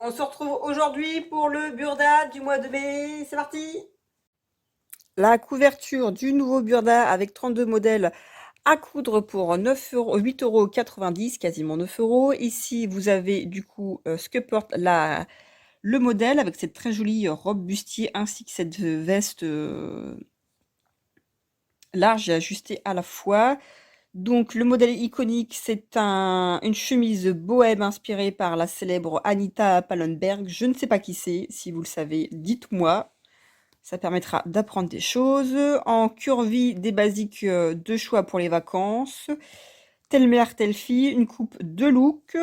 On se retrouve aujourd'hui pour le Burda du mois de mai. C'est parti! La couverture du nouveau Burda avec 32 modèles à coudre pour 8,90 €, quasiment 9 euros. Ici, vous avez du coup ce que porte le modèle avec cette très jolie robe bustier ainsi que cette veste large et ajustée à la fois. Donc, le modèle iconique, c'est une chemise bohème inspirée par la célèbre Anita Pallenberg. Je ne sais pas qui c'est. Si vous le savez, dites-moi. Ça permettra d'apprendre des choses. En curvy, des basiques de choix pour les vacances. Telle mère, telle fille. Une coupe de look.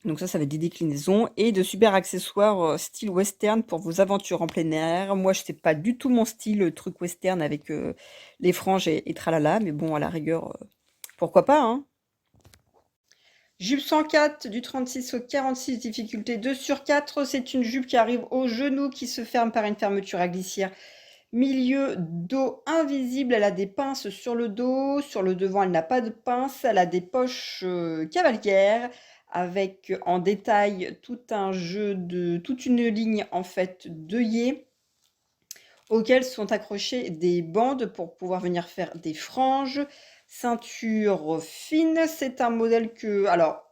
Donc ça va être des déclinaisons. Et de super accessoires style western pour vos aventures en plein air. Moi, je sais pas du tout mon style, truc western avec les franges et tralala. Mais bon, à la rigueur, pourquoi pas, hein. Jupe 104 du 36 au 46, difficulté 2 sur 4. C'est une jupe qui arrive au genou, qui se ferme par une fermeture à glissière. Milieu dos invisible, elle a des pinces sur le dos. Sur le devant, elle n'a pas de pinces. Elle a des poches cavalières avec en détail toute une ligne en fait d'œillets auxquelles sont accrochées des bandes pour pouvoir venir faire des franges. Ceinture fine, c'est un modèle que... Alors,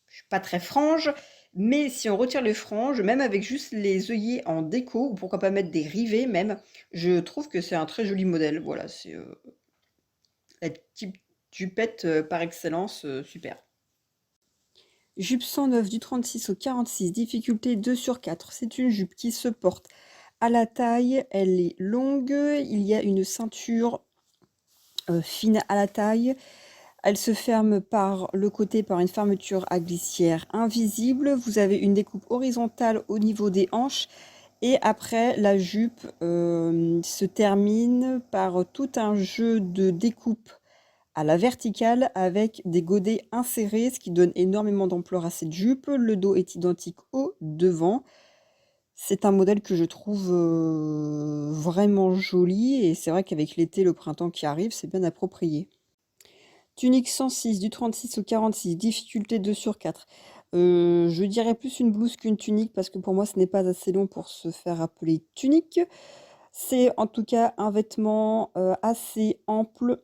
je suis pas très frange, mais si on retire les franges, même avec juste les œillets en déco, ou pourquoi pas mettre des rivets même, je trouve que c'est un très joli modèle. Voilà, c'est la type jupette par excellence, super. Jupe 109 du 36 au 46, difficulté 2 sur 4. C'est une jupe qui se porte à la taille, elle est longue, il y a une ceinture fine à la taille. Elle se ferme par le côté par une fermeture à glissière invisible. Vous avez une découpe horizontale au niveau des hanches. Et après, la jupe se termine par tout un jeu de découpe à la verticale avec des godets insérés, ce qui donne énormément d'ampleur à cette jupe. Le dos est identique au devant. C'est un modèle que je trouve vraiment joli et c'est vrai qu'avec l'été, le printemps qui arrive, c'est bien approprié. Tunique 106 du 36 au 46, difficulté 2 sur 4. Je dirais plus une blouse qu'une tunique parce que pour moi ce n'est pas assez long pour se faire appeler tunique. C'est en tout cas un vêtement assez ample.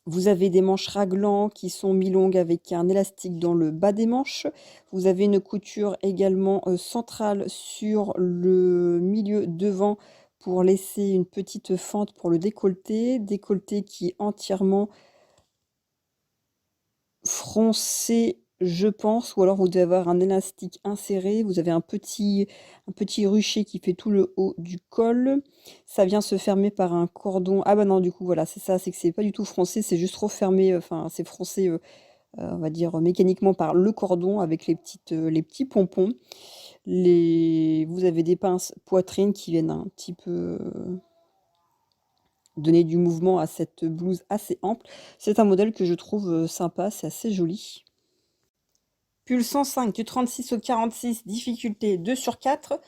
Vous avez des manches raglan qui sont mi-longues avec un élastique dans le bas des manches. Vous avez une couture également centrale sur le milieu devant pour laisser une petite fente pour le décolleté. Décolleté qui est entièrement froncé, je pense, ou alors vous devez avoir un élastique inséré. Vous avez un petit rucher qui fait tout le haut du col. Ça vient se fermer par un cordon. Ah bah non, du coup, voilà, c'est ça, c'est que c'est pas du tout froncé, c'est juste refermé, enfin, c'est froncé, on va dire, mécaniquement par le cordon avec les petits pompons. Vous avez des pinces poitrine qui viennent un petit peu donner du mouvement à cette blouse assez ample. C'est un modèle que je trouve sympa, c'est assez joli. Pull 105 du 36 au 46, difficulté 2 sur 4.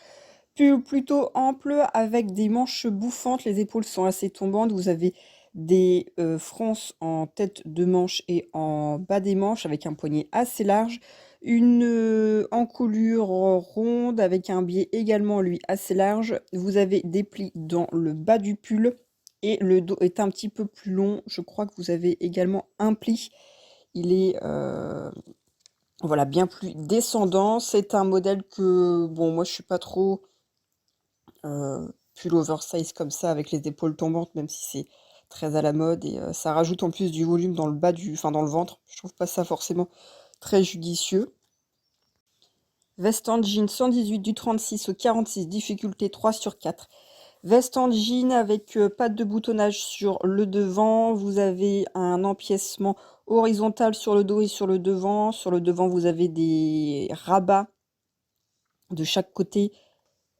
Pull plutôt ample avec des manches bouffantes, les épaules sont assez tombantes. Vous avez des fronces en tête de manche et en bas des manches avec un poignet assez large. Une encolure ronde avec un biais également lui assez large. Vous avez des plis dans le bas du pull et le dos est un petit peu plus long. Je crois que vous avez également un pli. Il est voilà, bien plus descendant. C'est un modèle que, bon, moi je suis pas trop pull oversize comme ça avec les épaules tombantes, même si c'est très à la mode et ça rajoute en plus du volume dans le bas enfin dans le ventre. Je trouve pas ça forcément très judicieux. Veste en jean 118 du 36 au 46, difficulté 3 sur 4. Veste en jean avec pas de boutonnage sur le devant. Vous avez un empiècement horizontal sur le dos et sur le devant. Sur le devant, vous avez des rabats de chaque côté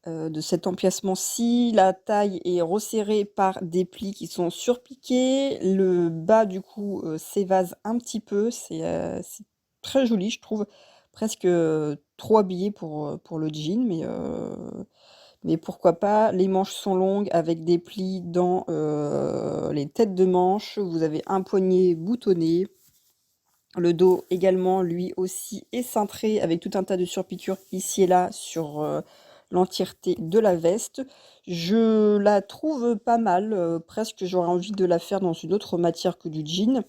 de cet empiècement-ci. La taille est resserrée par des plis qui sont surpiqués. Le bas, du coup, s'évase un petit peu. C'est très joli, je trouve. Presque trop habillé pour le jean, mais pourquoi pas. Les manches sont longues avec des plis dans les têtes de manches. Vous avez un poignet boutonné. Le dos également, lui aussi, est cintré avec tout un tas de surpiqûres ici et là sur l'entièreté de la veste. Je la trouve pas mal, presque j'aurais envie de la faire dans une autre matière que du jean.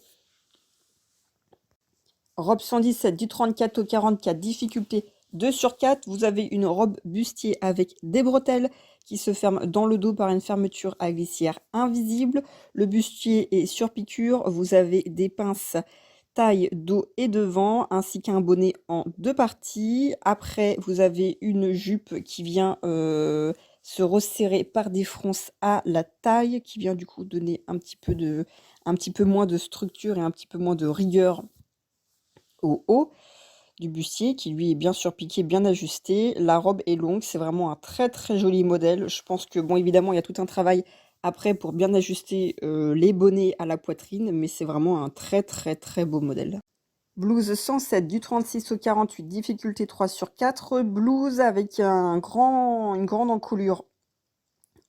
Robe 117 du 34 au 44, difficulté 2 sur 4. Vous avez une robe bustier avec des bretelles qui se ferment dans le dos par une fermeture à glissière invisible. Le bustier est sur piqûre. Vous avez des pinces taille, dos et devant, ainsi qu'un bonnet en deux parties. Après, vous avez une jupe qui vient se resserrer par des fronces à la taille, qui vient du coup donner un petit peu moins de structure et un petit peu moins de rigueur au haut du bustier, qui lui est bien surpiqué, bien ajusté. La robe est longue, c'est vraiment un très très joli modèle. Je pense que, bon, évidemment, il y a tout un travail après pour bien ajuster les bonnets à la poitrine, mais c'est vraiment un très très très beau modèle. Blouse 107 du 36 au 48, difficulté 3 sur 4. Blouse avec une grande encolure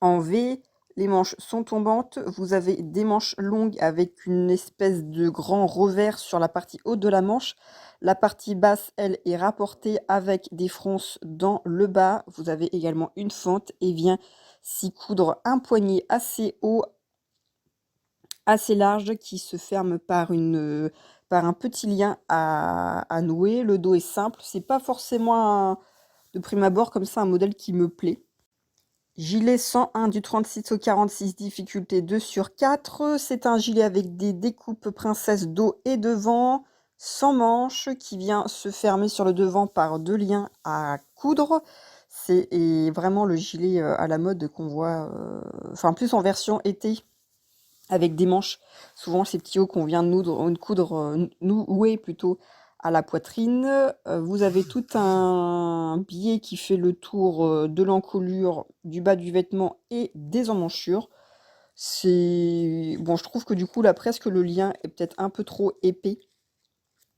en V. Les manches sont tombantes. Vous avez des manches longues avec une espèce de grand revers sur la partie haute de la manche. La partie basse, elle, est rapportée avec des fronces dans le bas. Vous avez également une fente et vient s'y coudre un poignet assez haut, assez large, qui se ferme par un petit lien à nouer. Le dos est simple. C'est pas forcément de prime abord comme ça un modèle qui me plaît. Gilet 101 du 36 au 46, difficulté 2 sur 4. C'est un gilet avec des découpes princesse dos et devant, sans manches, qui vient se fermer sur le devant par deux liens à coudre. C'est vraiment le gilet à la mode qu'on voit, enfin plus en version été, avec des manches. Souvent ces petits hauts qu'on vient nouer plutôt à la poitrine. Vous avez tout un biais qui fait le tour de l'encolure, du bas du vêtement et des emmanchures. C'est bon, je trouve que du coup là presque le lien est peut-être un peu trop épais.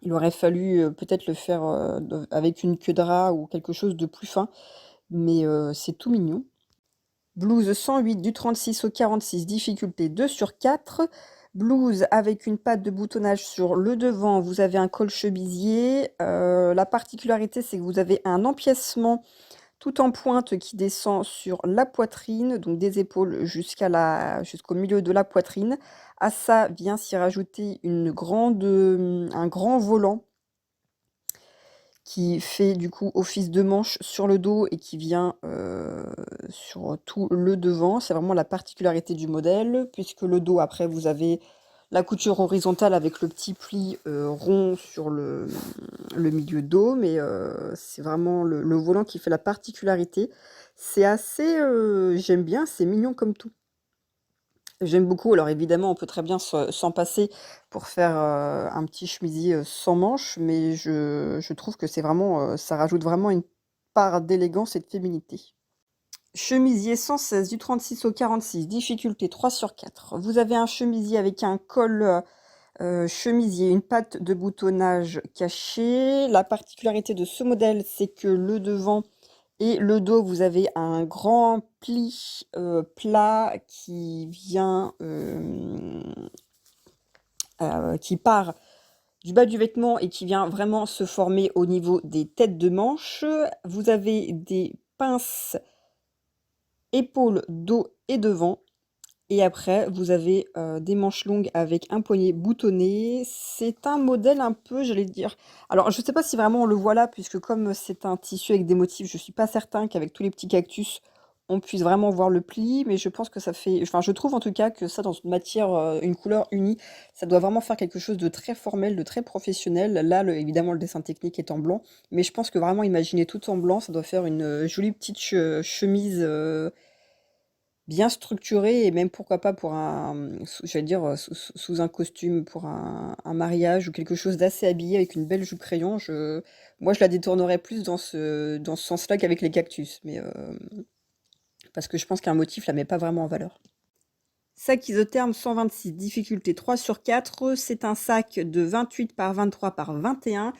Il aurait fallu peut-être le faire avec une queue de ras ou quelque chose de plus fin, mais c'est tout mignon. Blouse 108 du 36 au 46, difficulté 2 sur 4. Blouse avec une patte de boutonnage sur le devant. Vous avez un col chebisier. La particularité, c'est que vous avez un empiècement tout en pointe qui descend sur la poitrine, donc des épaules jusqu'au milieu de la poitrine. À ça vient s'y rajouter un grand volant qui fait du coup office de manche sur le dos et qui vient sur tout le devant. C'est vraiment la particularité du modèle, puisque le dos, après, vous avez la couture horizontale avec le petit pli rond sur le milieu dos, mais c'est vraiment le volant qui fait la particularité. C'est assez, j'aime bien, c'est mignon comme tout. J'aime beaucoup. Alors évidemment, on peut très bien s'en passer pour faire un petit chemisier sans manches, mais je trouve que c'est vraiment, ça rajoute vraiment une part d'élégance et de féminité. Chemisier 116 du 36 au 46, difficulté 3 sur 4. Vous avez un chemisier avec un col chemisier, une patte de boutonnage cachée. La particularité de ce modèle, c'est que le devant et le dos, vous avez un grand pli plat qui part du bas du vêtement et qui vient vraiment se former au niveau des têtes de manche. Vous avez des pinces épaules, dos et devant. Et après, vous avez des manches longues avec un poignet boutonné. C'est un modèle un peu, j'allais dire. Alors, je ne sais pas si vraiment on le voit là, puisque comme c'est un tissu avec des motifs, je ne suis pas certain qu'avec tous les petits cactus, on puisse vraiment voir le pli. Mais je pense que ça fait. Enfin, je trouve en tout cas que ça, dans une matière, une couleur unie, ça doit vraiment faire quelque chose de très formel, de très professionnel. Là, évidemment, le dessin technique est en blanc. Mais je pense que vraiment imaginer tout en blanc, ça doit faire une jolie petite chemise. Bien structuré et même pourquoi pas pour j'allais dire, sous un costume pour un mariage ou quelque chose d'assez habillé avec une belle jupe crayon. Moi, je la détournerais plus dans ce sens-là qu'avec les cactus, mais parce que je pense qu'un motif la met pas vraiment en valeur. Sac isotherme 126, difficulté 3 sur 4. C'est un sac de 28 par 23 par 21.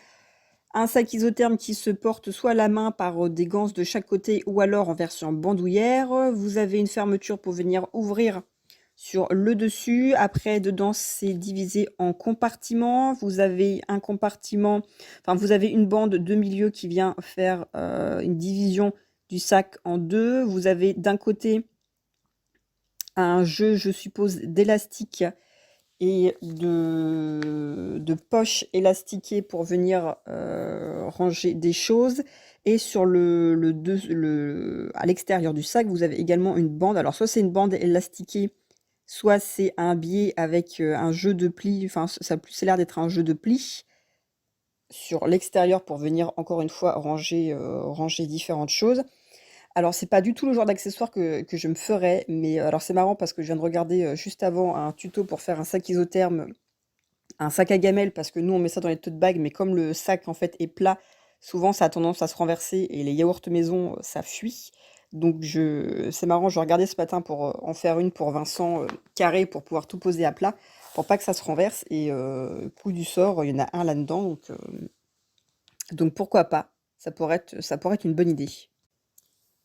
Un sac isotherme qui se porte soit à la main par des ganses de chaque côté ou alors en version bandoulière. Vous avez une fermeture pour venir ouvrir sur le dessus. Après, dedans, c'est divisé en compartiments. Vous avez un compartiment, enfin, vous avez une bande de milieu qui vient faire une division du sac en deux. Vous avez d'un côté un jeu, je suppose, d'élastique et de poches élastiquées pour venir ranger des choses. Et sur à l'extérieur du sac, vous avez également une bande. Alors, soit c'est une bande élastiquée, soit c'est un biais avec un jeu de plis. Enfin, ça a plus l'air d'être un jeu de plis sur l'extérieur pour venir, encore une fois, ranger différentes choses. Alors, c'est pas du tout le genre d'accessoire que je me ferais, mais alors c'est marrant parce que je viens de regarder juste avant un tuto pour faire un sac isotherme, un sac à gamelles, parce que nous on met ça dans les tote bags, mais comme le sac en fait est plat, souvent ça a tendance à se renverser et les yaourts maison ça fuit. Donc c'est marrant, je regardais ce matin pour en faire une pour Vincent carré pour pouvoir tout poser à plat, pour pas que ça se renverse. Et coup du sort, il y en a un là-dedans, donc pourquoi pas, ça pourrait être une bonne idée.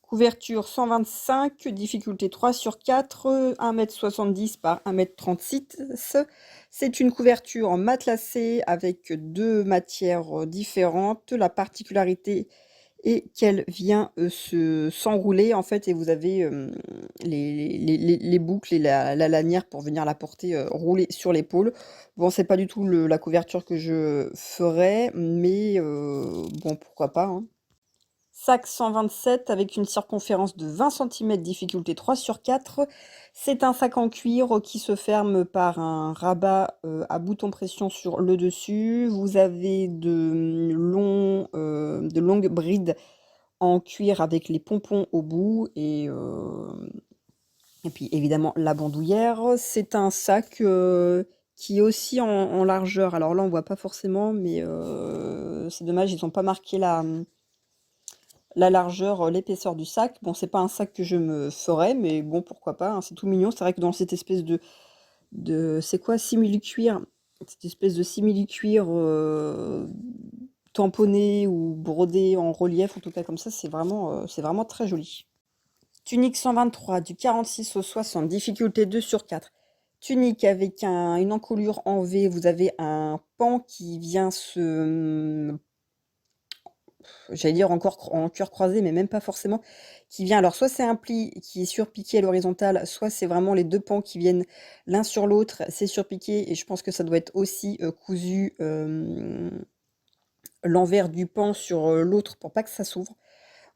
Couverture 125, difficulté 3 sur 4, 1,70 m par 1,36 m. C'est une couverture en matelassé avec deux matières différentes. La particularité est qu'elle vient s'enrouler en fait, et vous avez les boucles et la lanière pour venir la porter roulée sur l'épaule. Bon, c'est pas du tout la couverture que je ferais, mais bon, pourquoi pas, hein. Sac 127 avec une circonférence de 20 cm, difficulté 3 sur 4. C'est un sac en cuir qui se ferme par un rabat à bouton pression sur le dessus. Vous avez de longues brides en cuir avec les pompons au bout et puis évidemment la bandoulière. C'est un sac qui est aussi en largeur. Alors là on voit pas forcément, mais c'est dommage, ils n'ont pas marqué la largeur, l'épaisseur du sac. Bon, c'est pas un sac que je me ferais, mais bon, pourquoi pas, hein, c'est tout mignon. C'est vrai que dans cette espèce de c'est quoi? Simili-cuir, cette espèce de simili-cuir tamponné ou brodé en relief, en tout cas comme ça, c'est vraiment très joli. Tunique 123, du 46 au 60, difficulté 2 sur 4. Tunique avec une encolure en V, vous avez un pan qui vient j'allais dire encore en cuir croisé, mais même pas forcément, qui vient, alors soit c'est un pli qui est surpiqué à l'horizontale, soit c'est vraiment les deux pans qui viennent l'un sur l'autre, c'est surpiqué, et je pense que ça doit être aussi cousu l'envers du pan sur l'autre pour pas que ça s'ouvre.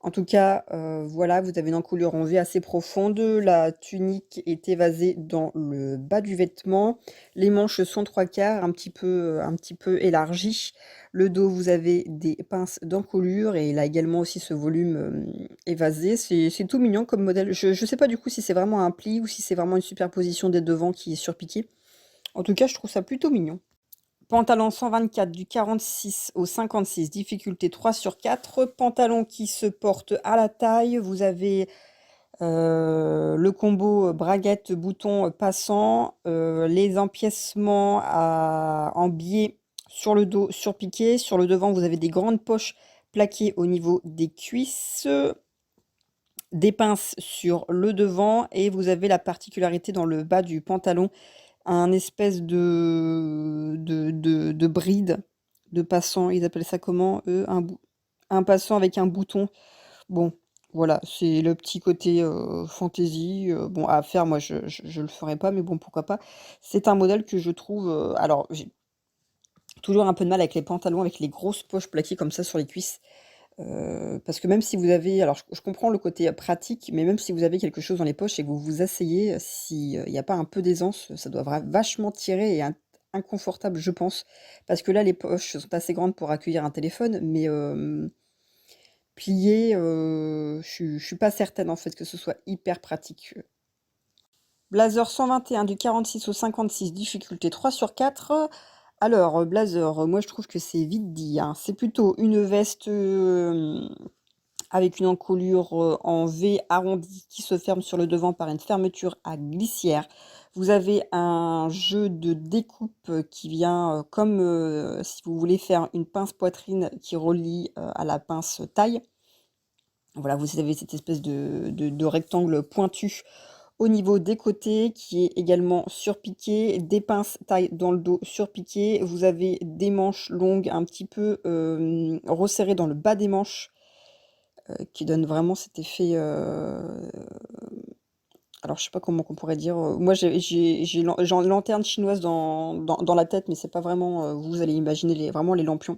En tout cas, voilà, vous avez une encolure en V assez profonde. La tunique est évasée dans le bas du vêtement. Les manches sont 3/4, un petit peu élargies. Le dos, vous avez des pinces d'encolure et il a également aussi ce volume évasé. C'est tout mignon comme modèle. Je ne sais pas du coup si c'est vraiment un pli ou si c'est vraiment une superposition des devants qui est surpiqué. En tout cas, je trouve ça plutôt mignon. Pantalon 124 du 46 au 56, difficulté 3 sur 4. Pantalon qui se porte à la taille. Vous avez le combo braguette, bouton passant, les empiècements en biais sur le dos surpiqué. Sur le devant, vous avez des grandes poches plaquées au niveau des cuisses, des pinces sur le devant, et vous avez la particularité dans le bas du pantalon, un espèce de bride, de passant, ils appellent ça comment eux? Un passant avec un bouton. Bon, voilà, c'est le petit côté fantaisie. Bon, à faire, moi je le ferai pas, mais bon, pourquoi pas. C'est un modèle que je trouve. Alors, j'ai toujours un peu de mal avec les pantalons, avec les grosses poches plaquées comme ça sur les cuisses. Parce que même si vous avez, alors je comprends le côté pratique, mais même si vous avez quelque chose dans les poches et que vous vous asseyez, s'il n'y a pas un peu d'aisance, ça doit vachement tirer et inconfortable, je pense. Parce que là, les poches sont assez grandes pour accueillir un téléphone, mais pliées, je suis pas certaine en fait que ce soit hyper pratique. Blazer 121 du 46 au 56, difficulté 3 sur 4. Alors, blazer, moi je trouve que c'est vite dit, hein. C'est plutôt une veste avec une encolure en V arrondie qui se ferme sur le devant par une fermeture à glissière. Vous avez un jeu de découpe qui vient comme si vous voulez faire une pince poitrine qui relie à la pince taille. Voilà, vous avez cette espèce de rectangle pointu au niveau des côtés qui est également surpiqué, des pinces taille dans le dos surpiquées. Vous avez des manches longues un petit peu resserrées dans le bas des manches qui donnent vraiment cet effet. Alors je sais pas comment on pourrait dire. Moi j'ai une lanterne chinoise dans la tête, mais c'est pas vraiment. Vous allez imaginer vraiment les lampions.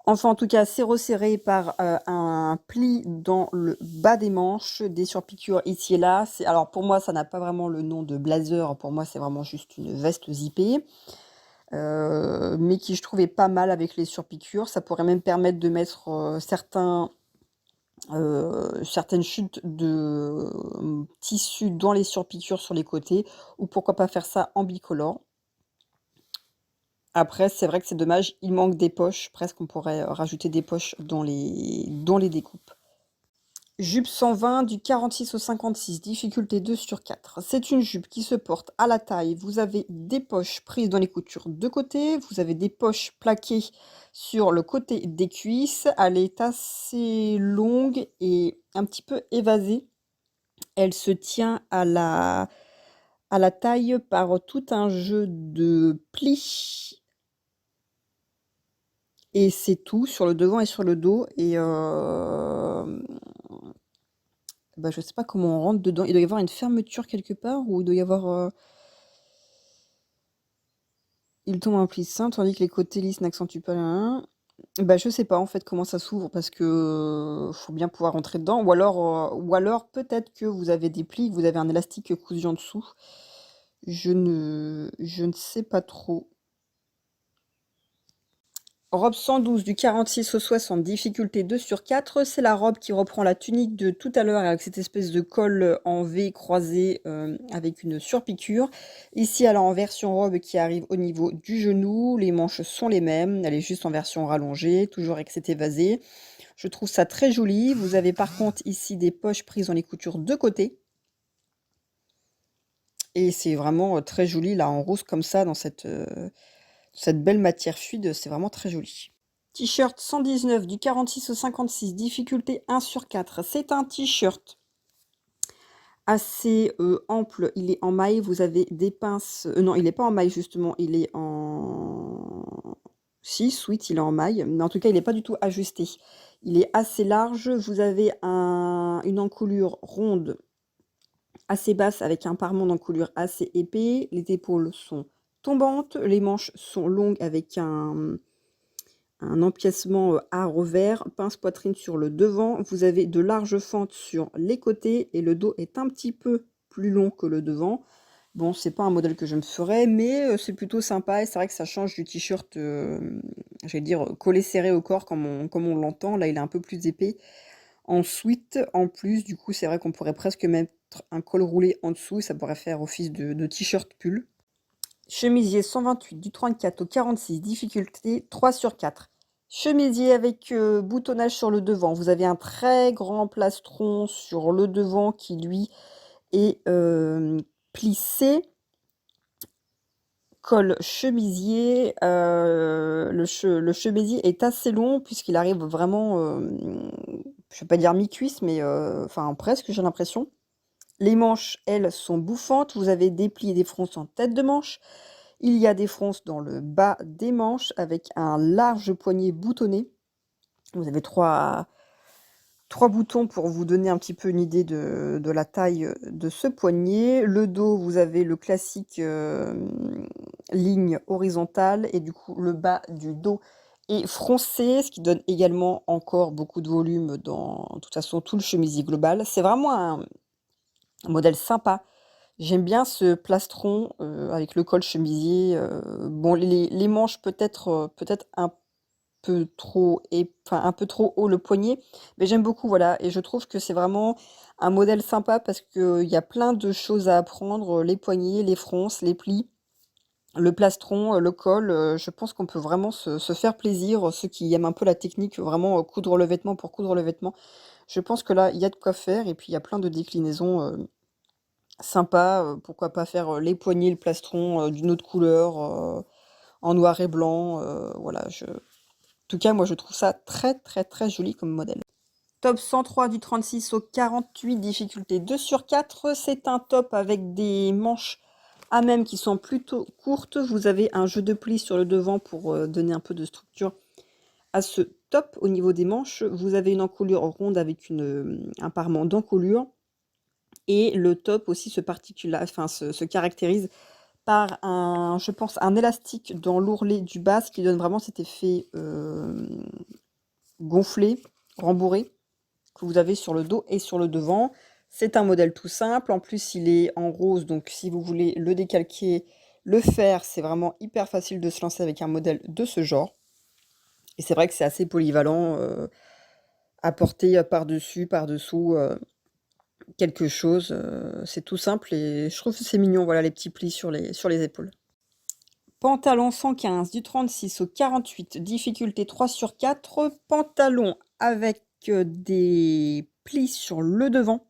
Enfin, en tout cas, c'est resserré par un pli dans le bas des manches, des surpiqûres ici et là. Alors pour moi, ça n'a pas vraiment le nom de blazer. Pour moi, c'est vraiment juste une veste zippée, mais qui je trouvais pas mal avec les surpiqûres. Ça pourrait même permettre de mettre certaines chutes de tissu dans les surpiqûres sur les côtés, ou pourquoi pas faire ça en bicolore. Après, c'est vrai que c'est dommage, il manque des poches. Presque, on pourrait rajouter des poches dans les découpes. Jupe 120 du 46 au 56, difficulté 2 sur 4. C'est une jupe qui se porte à la taille. Vous avez des poches prises dans les coutures de côté. Vous avez des poches plaquées sur le côté des cuisses. Elle est assez longue et un petit peu évasée. Elle se tient à la taille par tout un jeu de plis. Et c'est tout sur le devant et sur le dos. Et bah, je sais pas comment on rentre dedans. Il doit y avoir une fermeture quelque part ou il doit y avoir. Il tombe un pli simple tandis que les côtés lisses n'accentuent pas la. Bah, je sais pas en fait comment ça s'ouvre parce que faut bien pouvoir rentrer dedans. Ou alors peut-être que vous avez des plis, que vous avez un élastique cousu en dessous. Je ne sais pas trop. Robe 112 du 46 au 60, difficulté 2 sur 4. C'est la robe qui reprend la tunique de tout à l'heure avec cette espèce de col en V croisé avec une surpiqûre. Ici, elle est en version robe qui arrive au niveau du genou. Les manches sont les mêmes. Elle est juste en version rallongée, toujours avec cet évasé. Je trouve ça très joli. Vous avez par contre ici des poches prises dans les coutures de côté. Et c'est vraiment très joli là en rose comme ça dans cette belle matière fluide. C'est vraiment très joli. T-shirt 119 du 46 au 56, difficulté 1 sur 4. C'est un t-shirt assez ample, il est en maille, vous avez des pinces... non, il n'est pas en maille justement, il est en... Si, sweat, il est en maille, mais en tout cas, il n'est pas du tout ajusté. Il est assez large, vous avez une encolure ronde assez basse avec un parement d'encolure assez épais. Les épaules sont tombantes, les manches sont longues avec un empiècement à revers, pince poitrine sur le devant. Vous avez de larges fentes sur les côtés et le dos est un petit peu plus long que le devant. Bon, c'est pas un modèle que je me ferais, mais c'est plutôt sympa et c'est vrai que ça change du t-shirt, j'allais dire, collé serré au corps comme on l'entend. Là, il est un peu plus épais. En sweat, en plus, du coup, c'est vrai qu'on pourrait presque mettre un col roulé en dessous et ça pourrait faire office de t-shirt pull. Chemisier 128 du 34 au 46, difficulté 3 sur 4. Chemisier avec boutonnage sur le devant. Vous avez un très grand plastron sur le devant qui, lui, est plissé. Col chemisier. Le chemisier est assez long puisqu'il arrive vraiment, je ne vais pas dire mi-cuisse, mais enfin presque, j'ai l'impression. Les manches, elles, sont bouffantes. Vous avez des plis et des fronces en tête de manche. Il y a des fronces dans le bas des manches avec un large poignet boutonné. Vous avez trois boutons pour vous donner un petit peu une idée de la taille de ce poignet. Le dos, vous avez le classique ligne horizontale et du coup le bas du dos est froncé, ce qui donne également encore beaucoup de volume dans de toute façon tout le chemisier global. C'est vraiment un modèle sympa. J'aime bien ce plastron avec le col chemisier. Bon, les manches peut-être un peu trop enfin un peu trop haut le poignet, mais j'aime beaucoup, voilà. Et je trouve que c'est vraiment un modèle sympa parce qu'il y a plein de choses à apprendre, les poignets, les fronces, les plis, le plastron, le col. Je pense qu'on peut vraiment se faire plaisir, ceux qui aiment un peu la technique, vraiment coudre le vêtement pour coudre le vêtement. Je pense que là, il y a de quoi faire et puis il y a plein de déclinaisons sympa, pourquoi pas faire les poignets, le plastron d'une autre couleur, en noir et blanc, voilà. En tout cas, moi je trouve ça très très très joli comme modèle. Top 103 du 36 au 48, difficulté 2 sur 4. C'est un top avec des manches à même qui sont plutôt courtes. Vous avez un jeu de plis sur le devant pour donner un peu de structure à ce top. Au niveau des manches, vous avez une encolure ronde avec un parement d'encolure. Et le top aussi se caractérise par je pense, un élastique dans l'ourlet du bas, ce qui donne vraiment cet effet gonflé, rembourré, que vous avez sur le dos et sur le devant. C'est un modèle tout simple. En plus, il est en rose, donc si vous voulez le décalquer, le faire, c'est vraiment hyper facile de se lancer avec un modèle de ce genre. Et c'est vrai que c'est assez polyvalent à porter par-dessus, par-dessous quelque chose. C'est tout simple et je trouve que c'est mignon, voilà, les petits plis sur les épaules. Pantalon 115 du 36 au 48, difficulté 3 sur 4. Pantalon avec des plis sur le devant,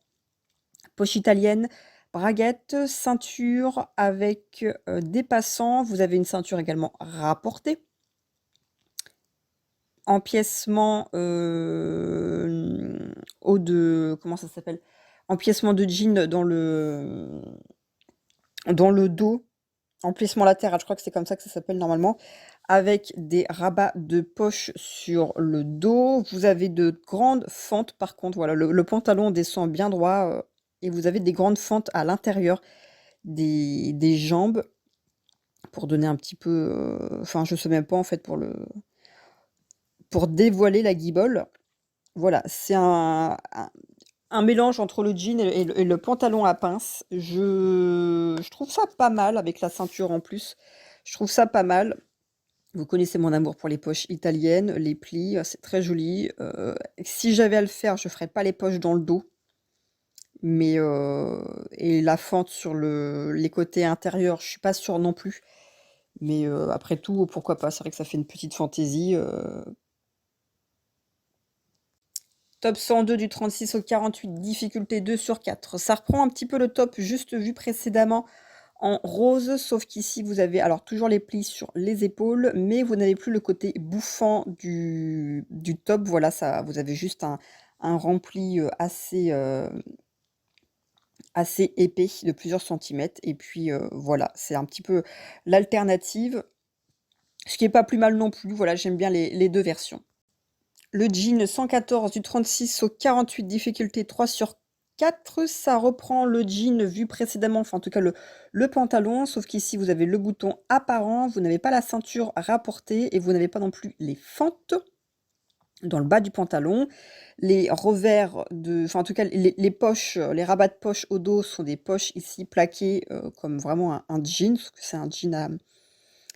poche italienne, braguette, ceinture avec des passants. Vous avez une ceinture également rapportée. Empiècement comment ça s'appelle? Empiècement de jean dans le dos. Emplissement latéral, je crois que c'est comme ça que ça s'appelle normalement, avec des rabats de poche sur le dos. Vous avez de grandes fentes par contre, voilà, le pantalon descend bien droit et vous avez des grandes fentes à l'intérieur des jambes pour donner un petit peu, enfin je sais même pas en fait pour dévoiler la guibole. Voilà, c'est un mélange entre le jean et le pantalon à pince. Je trouve ça pas mal avec la ceinture en plus. Je trouve ça pas mal. Vous connaissez mon amour pour les poches italiennes, les plis, c'est très joli. Si j'avais à le faire, je ferais pas les poches dans le dos. Mais et la fente sur les côtés intérieurs, je suis pas sûre non plus. Mais après tout, pourquoi pas? C'est vrai que ça fait une petite fantaisie. Top 102 du 36 au 48, difficulté 2 sur 4. Ça reprend un petit peu le top juste vu précédemment en rose, sauf qu'ici vous avez alors toujours les plis sur les épaules, mais vous n'avez plus le côté bouffant du top. Voilà, ça, vous avez juste un rempli assez épais de plusieurs centimètres. Et puis voilà, c'est un petit peu l'alternative, ce qui est pas plus mal non plus. Voilà, j'aime bien les deux versions. Le jean 114 du 36 au 48, difficulté 3 sur 4, ça reprend le jean vu précédemment, enfin en tout cas le pantalon, sauf qu'ici vous avez le bouton apparent, vous n'avez pas la ceinture rapportée et vous n'avez pas non plus les fentes dans le bas du pantalon. Les revers enfin en tout cas les poches, les rabats de poche au dos sont des poches ici plaquées comme vraiment un jean, parce que c'est un jean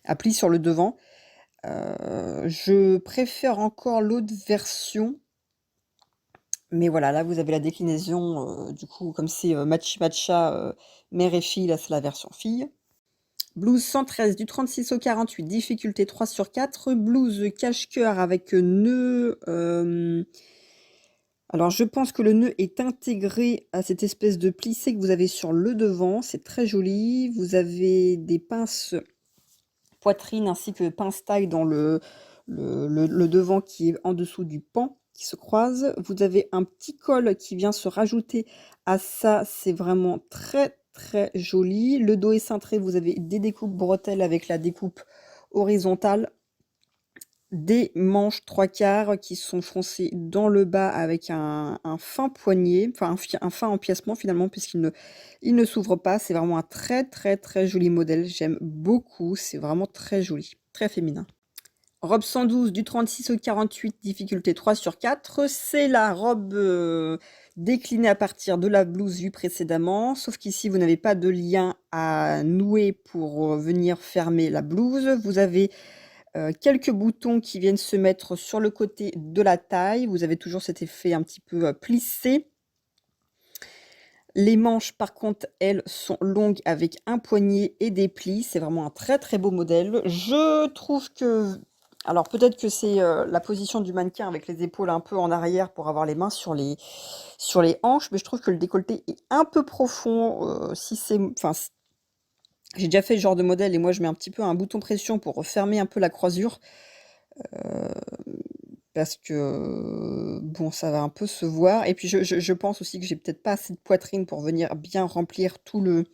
à plis sur le devant. Je préfère encore l'autre version, mais voilà, là vous avez la déclinaison, du coup comme c'est matchy matcha mère et fille, là c'est la version fille. Blouse 113 du 36 au 48, difficulté 3 sur 4, blouse cache-cœur avec nœud. Alors je pense que le nœud est intégré à cette espèce de plissé que vous avez sur le devant, c'est très joli. Vous avez des pinces poitrine ainsi que pince taille dans le devant qui est en dessous du pan qui se croise. Vous avez un petit col qui vient se rajouter à ça, c'est vraiment très très joli. Le dos est cintré, vous avez des découpes bretelles avec la découpe horizontale, des manches 3/4 qui sont foncées dans le bas avec un fin poignet, enfin un fin empiècement finalement puisqu'il ne s'ouvre pas. C'est vraiment un très très très joli modèle, j'aime beaucoup, c'est vraiment très joli, très féminin. Robe 112 du 36 au 48, difficulté 3 sur 4, c'est la robe déclinée à partir de la blouse vue précédemment, sauf qu'ici vous n'avez pas de lien à nouer pour venir fermer la blouse. Vous avez quelques boutons qui viennent se mettre sur le côté de la taille. Vous avez toujours cet effet un petit peu plissé. Les manches, par contre, elles sont longues avec un poignet et des plis. C'est vraiment un très très beau modèle. Je trouve que... Alors peut-être que c'est la position du mannequin avec les épaules un peu en arrière pour avoir les mains sur les hanches, mais je trouve que le décolleté est un peu profond. Si c'est... Enfin, j'ai déjà fait ce genre de modèle et moi je mets un petit peu un bouton pression pour fermer un peu la croisure. parce que, bon, ça va un peu se voir et puis je pense aussi que j'ai peut-être pas assez de poitrine pour venir bien remplir tout le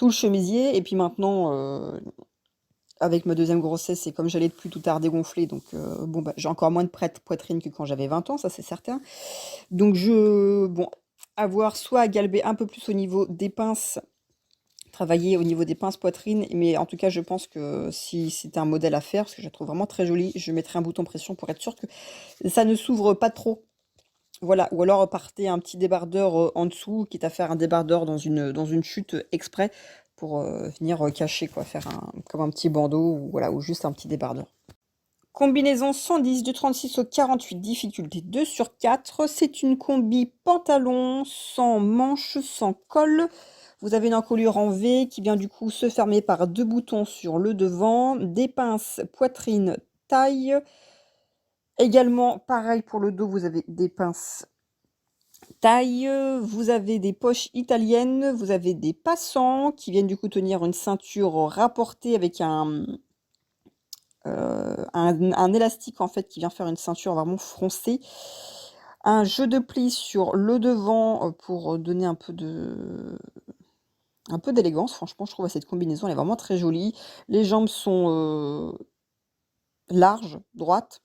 chemisier et puis maintenant, avec ma deuxième grossesse et comme j'allais de plus tout tard dégonfler donc bon, bah, j'ai encore moins de poitrine que quand j'avais 20 ans, ça c'est certain. Donc bon, avoir soit à galber un peu plus au niveau des pinces, travailler au niveau des pinces poitrine, mais en tout cas, je pense que si c'était un modèle à faire, parce que je la trouve vraiment très jolie, je mettrais un bouton pression pour être sûre que ça ne s'ouvre pas trop. Voilà, ou alors partez un petit débardeur en dessous, quitte à faire un débardeur dans une chute exprès pour venir cacher, quoi, faire comme un petit bandeau ou, voilà, ou juste un petit débardeur. Combinaison 110 du 36 au 48, difficulté 2 sur 4. C'est une combi pantalon sans manches, sans col. Vous avez une encolure en V qui vient du coup se fermer par deux boutons sur le devant, des pinces poitrine taille. Également, pareil pour le dos, vous avez des pinces taille. Vous avez des poches italiennes, vous avez des passants qui viennent du coup tenir une ceinture rapportée avec un élastique en fait qui vient faire une ceinture vraiment froncée. Un jeu de plis sur le devant pour donner un peu d'élégance. Franchement, je trouve cette combinaison, elle est vraiment très jolie. Les jambes sont larges, droites.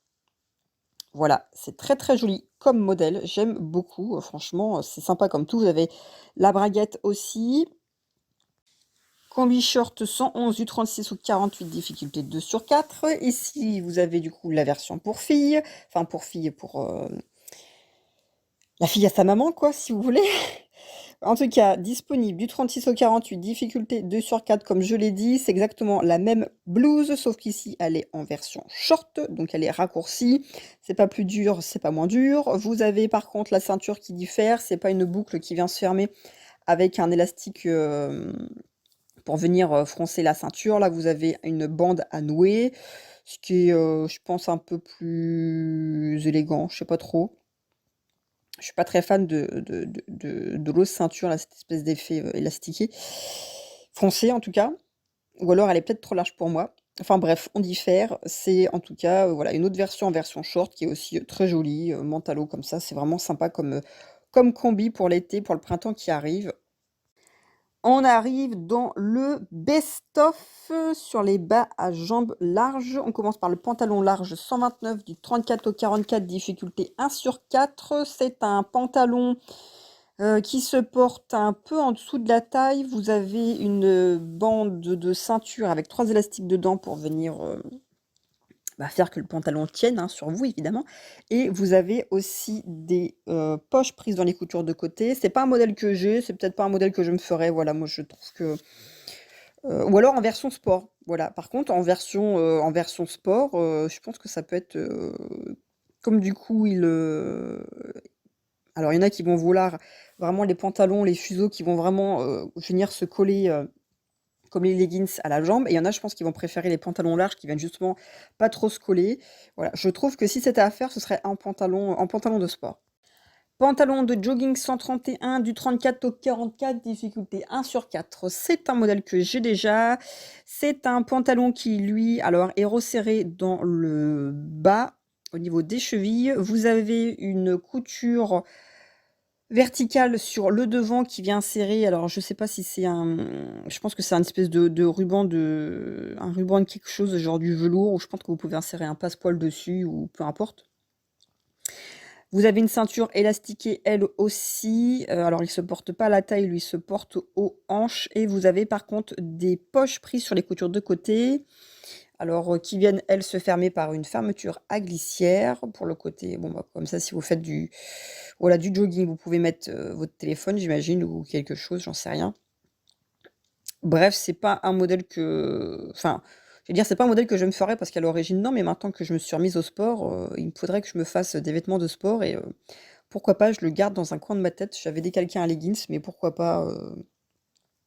Voilà, c'est très très joli comme modèle. J'aime beaucoup. Franchement, c'est sympa comme tout. Vous avez la braguette aussi. Combi short 111 du 36 au 48, difficulté 2 sur 4. Ici, vous avez du coup la version pour filles. Enfin, pour filles, pour la fille à sa maman, quoi, si vous voulez. En tout cas, disponible du 36 au 48, difficulté 2 sur 4, comme je l'ai dit. C'est exactement la même blouse, sauf qu'ici, elle est en version short, donc elle est raccourcie. C'est pas plus dur, c'est pas moins dur. Vous avez par contre la ceinture qui diffère. C'est pas une boucle qui vient se fermer avec un élastique pour venir froncer la ceinture. Là, vous avez une bande à nouer, ce qui est, je pense, un peu plus élégant. Je sais pas trop. Je suis pas très fan de l'autre ceinture, là, cette espèce d'effet élastiqué. Foncé en tout cas. Ou alors elle est peut-être trop large pour moi. Enfin bref, on diffère. C'est en tout cas voilà, une autre version en version short qui est aussi très jolie, mentalo comme ça. C'est vraiment sympa comme combi pour l'été, pour le printemps qui arrive. On arrive dans le best-of sur les bas à jambes larges. On commence par le pantalon large 129 du 34 au 44, difficulté 1 sur 4. C'est un pantalon qui se porte un peu en dessous de la taille. Vous avez une bande de ceinture avec 3 élastiques dedans pour venir faire que le pantalon tienne sur vous évidemment. Et vous avez aussi des poches prises dans les coutures de côté. C'est pas un modèle que j'ai, c'est peut-être pas un modèle que je me ferais. Voilà, moi je trouve que ou alors en version sport. Voilà. Par contre, en version sport, je pense que ça peut être comme du coup alors il y en a qui vont vouloir vraiment les pantalons, les fuseaux qui vont vraiment venir se coller comme les leggings à la jambe. Et il y en a, je pense, qui vont préférer les pantalons larges qui viennent justement pas trop se coller. Voilà, je trouve que si c'était à faire, ce serait en pantalon de sport. Pantalon de jogging 131 du 34 au 44, difficulté 1 sur 4. C'est un modèle que j'ai déjà. C'est un pantalon qui, lui, alors est resserré dans le bas, au niveau des chevilles. Vous avez une couture verticale sur le devant qui vient serrer. Alors, je sais pas si c'est je pense que c'est un espèce de ruban un ruban de quelque chose, genre du velours, ou je pense que vous pouvez insérer un passepoil dessus, ou peu importe. Vous avez une ceinture élastiquée, elle aussi. Alors, il se porte pas à la taille, lui, il se porte aux hanches. Et vous avez par contre des poches prises sur les coutures de côté. Alors, qui viennent, elles, se fermer par une fermeture à glissière. Pour le côté, bon, bah, comme ça, si vous faites du jogging, vous pouvez mettre votre téléphone, j'imagine, ou quelque chose, j'en sais rien. Bref, c'est pas un modèle que... Enfin, je veux dire, c'est pas un modèle que je me ferais parce qu'à l'origine, non, mais maintenant que je me suis remise au sport, il me faudrait que je me fasse des vêtements de sport et pourquoi pas, je le garde dans un coin de ma tête. J'avais décalqué un leggings, mais pourquoi pas, de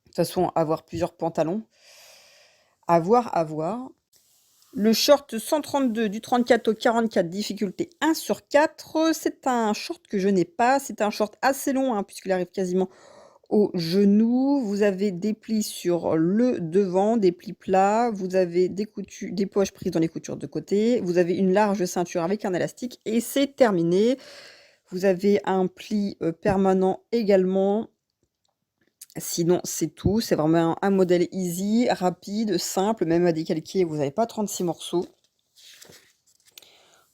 toute façon, avoir plusieurs pantalons. À voir, à voir. Le short 132 du 34 au 44, difficulté 1 sur 4. C'est un short que je n'ai pas. C'est un short assez long, puisqu'il arrive quasiment au genou. Vous avez des plis sur le devant, des plis plats. Vous avez des poches prises dans les coutures de côté. Vous avez une large ceinture avec un élastique et c'est terminé. Vous avez un pli permanent également. Sinon, c'est tout. C'est vraiment un modèle easy, rapide, simple, même à décalquer. Vous n'avez pas 36 morceaux.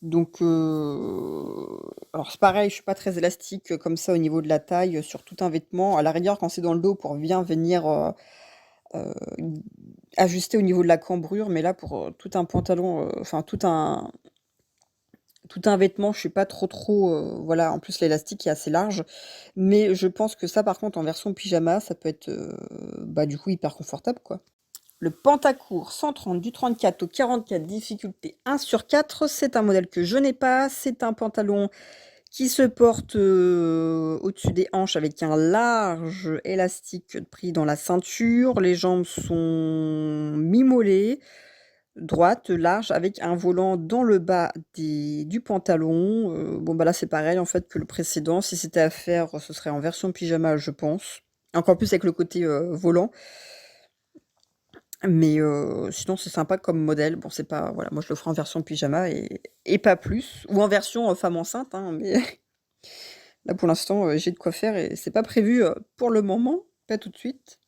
Donc, alors c'est pareil, je suis pas très élastique comme ça au niveau de la taille sur tout un vêtement. À la rigueur, quand c'est dans le dos pour bien venir euh, ajuster au niveau de la cambrure, mais là pour tout un pantalon, enfin tout un vêtement, je suis pas trop, voilà. En plus, l'élastique est assez large, mais je pense que ça, par contre, en version pyjama, ça peut être, bah du coup hyper confortable, quoi. Le Pantacourt 130 du 34 au 44, difficulté 1 sur 4, c'est un modèle que je n'ai pas. C'est un pantalon qui se porte au-dessus des hanches avec un large élastique pris dans la ceinture. Les jambes sont mi-mollées, droites, larges, avec un volant dans le bas du pantalon. Bon, bah là, c'est pareil en fait que le précédent. Si c'était à faire, ce serait en version pyjama, je pense. Encore plus avec le côté volant. Mais sinon, c'est sympa comme modèle. Bon, c'est pas, voilà, moi je le ferai en version pyjama et pas plus. Ou en version femme enceinte, hein, mais là pour l'instant, j'ai de quoi faire et c'est pas prévu pour le moment, pas tout de suite.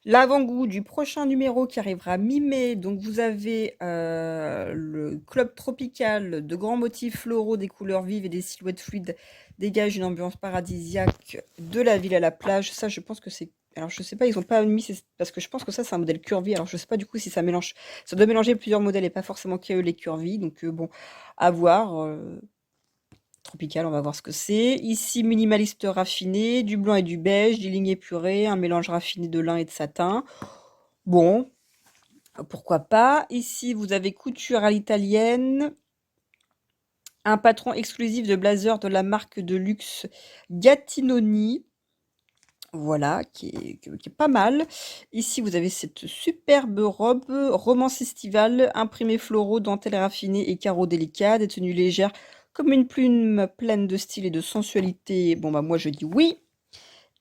L'avant-goût du prochain numéro qui arrivera mi-mai. Donc vous avez le club tropical de grands motifs floraux, des couleurs vives et des silhouettes fluides dégage une ambiance paradisiaque de la ville à la plage. Ça, je pense que c'est... Alors je sais pas, ils ont pas mis... Parce que je pense que ça, c'est un modèle curvy. Alors je sais pas du coup si ça mélange... Ça doit mélanger plusieurs modèles et pas forcément que les curvy. Donc bon, à voir. Tropical, on va voir ce que c'est. Ici, minimaliste raffiné, du blanc et du beige, du ligne épuré, un mélange raffiné de lin et de satin. Bon, pourquoi pas. Ici, vous avez couture à l'italienne, un patron exclusif de blazer de la marque de luxe Gattinoni. Voilà, qui est pas mal. Ici, vous avez cette superbe robe, romance estivale, imprimés floraux, dentelle raffinée et carreaux délicats, des tenues légères comme une plume pleine de style et de sensualité. Bon, bah moi, je dis oui.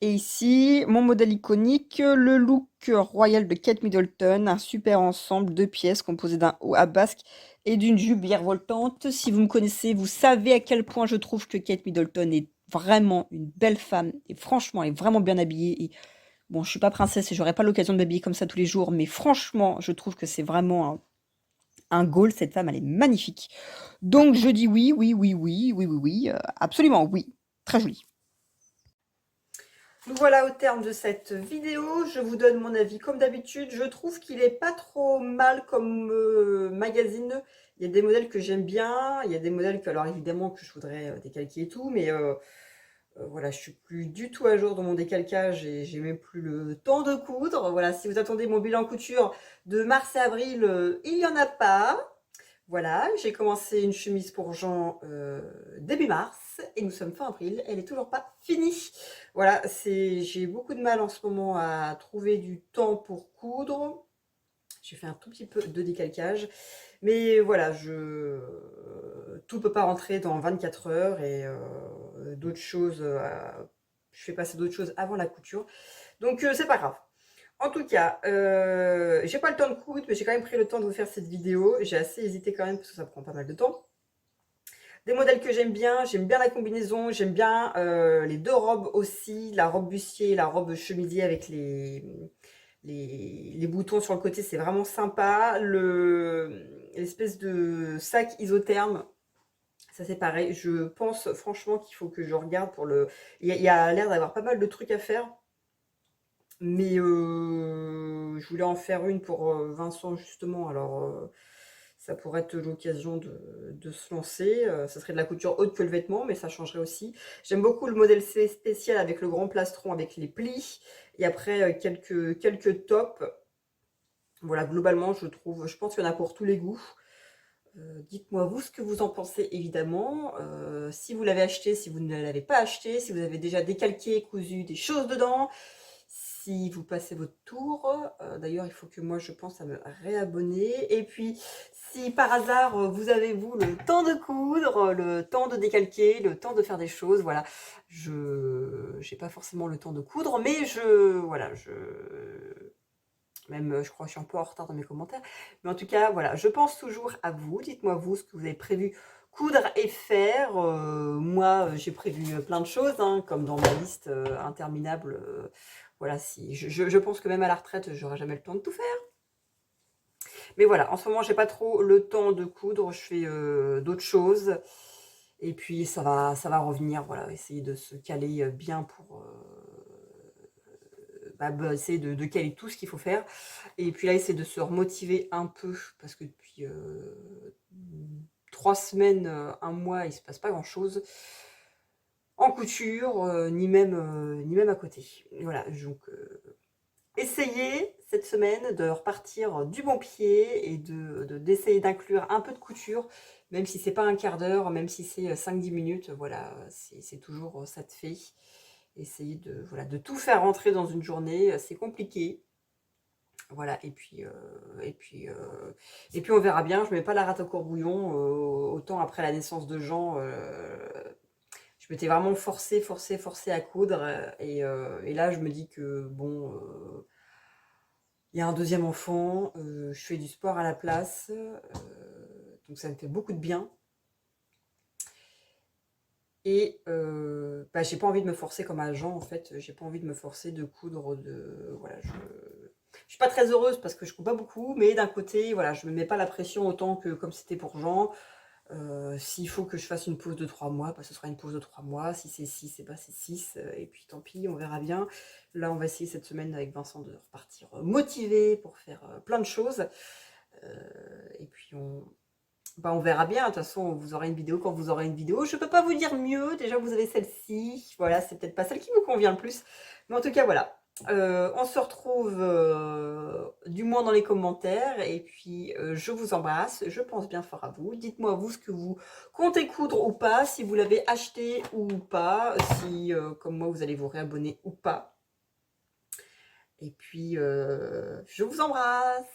Et ici, mon modèle iconique, le look royal de Kate Middleton, un super ensemble de pièces composé d'un haut à basque et d'une jupe virevoltante. Si vous me connaissez, vous savez à quel point je trouve que Kate Middleton est vraiment une belle femme et franchement, elle est vraiment bien habillée. Et bon, je suis pas princesse et j'aurais pas l'occasion de m'habiller comme ça tous les jours, mais franchement, je trouve que c'est vraiment un goal. Cette femme, elle est magnifique. Donc je dis oui, oui, oui, oui, oui, oui, oui, absolument oui. Très jolie. Nous voilà au terme de cette vidéo. Je vous donne mon avis comme d'habitude. Je trouve qu'il est pas trop mal comme magazine. Il y a des modèles que j'aime bien. Il y a des modèles que, alors évidemment, que je voudrais décalquer et tout. Mais voilà, je suis plus du tout à jour dans mon décalcage et j'ai même plus le temps de coudre. Voilà, si vous attendez mon bilan couture de mars et avril, il n'y en a pas. Voilà, j'ai commencé une chemise pour Jean début mars et nous sommes fin avril, elle est toujours pas finie. Voilà, j'ai beaucoup de mal en ce moment à trouver du temps pour coudre. J'ai fait un tout petit peu de décalcage, mais voilà, tout peut pas rentrer dans 24 heures et d'autres choses, je fais passer d'autres choses avant la couture. Donc c'est pas grave. En tout cas, j'ai pas le temps de coudre, mais j'ai quand même pris le temps de vous faire cette vidéo. J'ai assez hésité quand même parce que ça prend pas mal de temps. Des modèles que j'aime bien la combinaison, j'aime bien les deux robes aussi, la robe bustier, la robe chemisier avec les boutons sur le côté, c'est vraiment sympa. L'espèce de sac isotherme, ça c'est pareil. Je pense franchement qu'il faut que je regarde pour le... Il y a l'air d'avoir pas mal de trucs à faire. Mais je voulais en faire une pour Vincent justement, alors ça pourrait être l'occasion de se lancer. Ça serait de la couture haute que le vêtement, mais ça changerait aussi. J'aime beaucoup le modèle spécial avec le grand plastron, avec les plis, et après quelques tops. Voilà, globalement, je pense qu'il y en a pour tous les goûts. Dites-moi vous ce que vous en pensez évidemment. Si vous l'avez acheté, si vous ne l'avez pas acheté, si vous avez déjà décalqué, cousu des choses dedans, si vous passez votre tour. D'ailleurs, il faut que moi je pense à me réabonner. Et puis, si par hasard vous avez vous le temps de coudre, le temps de décalquer, le temps de faire des choses, voilà. Je j'ai pas forcément le temps de coudre, mais voilà, même je crois que je suis un peu en retard dans mes commentaires. Mais en tout cas, voilà, je pense toujours à vous. Dites-moi vous ce que vous avez prévu coudre et faire. Moi, j'ai prévu plein de choses, hein, comme dans ma liste interminable. Voilà, si je pense que même à la retraite, j'aurai jamais le temps de tout faire. Mais voilà, en ce moment, j'ai pas trop le temps de coudre. Je fais d'autres choses. Et puis, ça va revenir. Voilà, essayer de se caler bien pour essayer de caler tout ce qu'il faut faire. Et puis là, essayer de se remotiver un peu. Parce que depuis 3 semaines, un mois, il se passe pas grand-chose en couture, ni même à côté. Voilà, donc essayez cette semaine de repartir du bon pied et d'essayer d'inclure un peu de couture, même si c'est pas un quart d'heure, même si c'est 5-10 minutes, voilà, c'est toujours ça de fait. Essayez voilà, de tout faire rentrer dans une journée, c'est compliqué. Voilà, et puis on verra bien. Je mets pas la rate au courbouillon. Autant après la naissance de Jean, je m'étais vraiment forcée à coudre. Et là, je me dis que bon, il y a un deuxième enfant, je fais du sport à la place, donc ça me fait beaucoup de bien. Et j'ai pas envie de me forcer comme à Jean, en fait. J'ai pas envie de me forcer de coudre. Voilà, je suis pas très heureuse parce que je couds pas beaucoup, mais d'un côté, voilà, je me mets pas la pression autant que comme c'était pour Jean. S'il faut que je fasse une pause de 3 mois, ce sera une pause de 3 mois. Si c'est 6, c'est 6. Et puis tant pis, on verra bien. Là, on va essayer cette semaine avec Vincent de repartir motivé pour faire plein de choses. Et puis on verra bien. De toute façon, vous aurez une vidéo quand vous aurez une vidéo. Je peux pas vous dire mieux. Déjà, vous avez celle-ci. Voilà, c'est peut-être pas celle qui vous convient le plus. Mais en tout cas, voilà. On se retrouve du moins dans les commentaires. Et puis, je vous embrasse. Je pense bien fort à vous. Dites-moi, vous, ce que vous comptez coudre ou pas. Si vous l'avez acheté ou pas. Si, comme moi, vous allez vous réabonner ou pas. Et puis, je vous embrasse.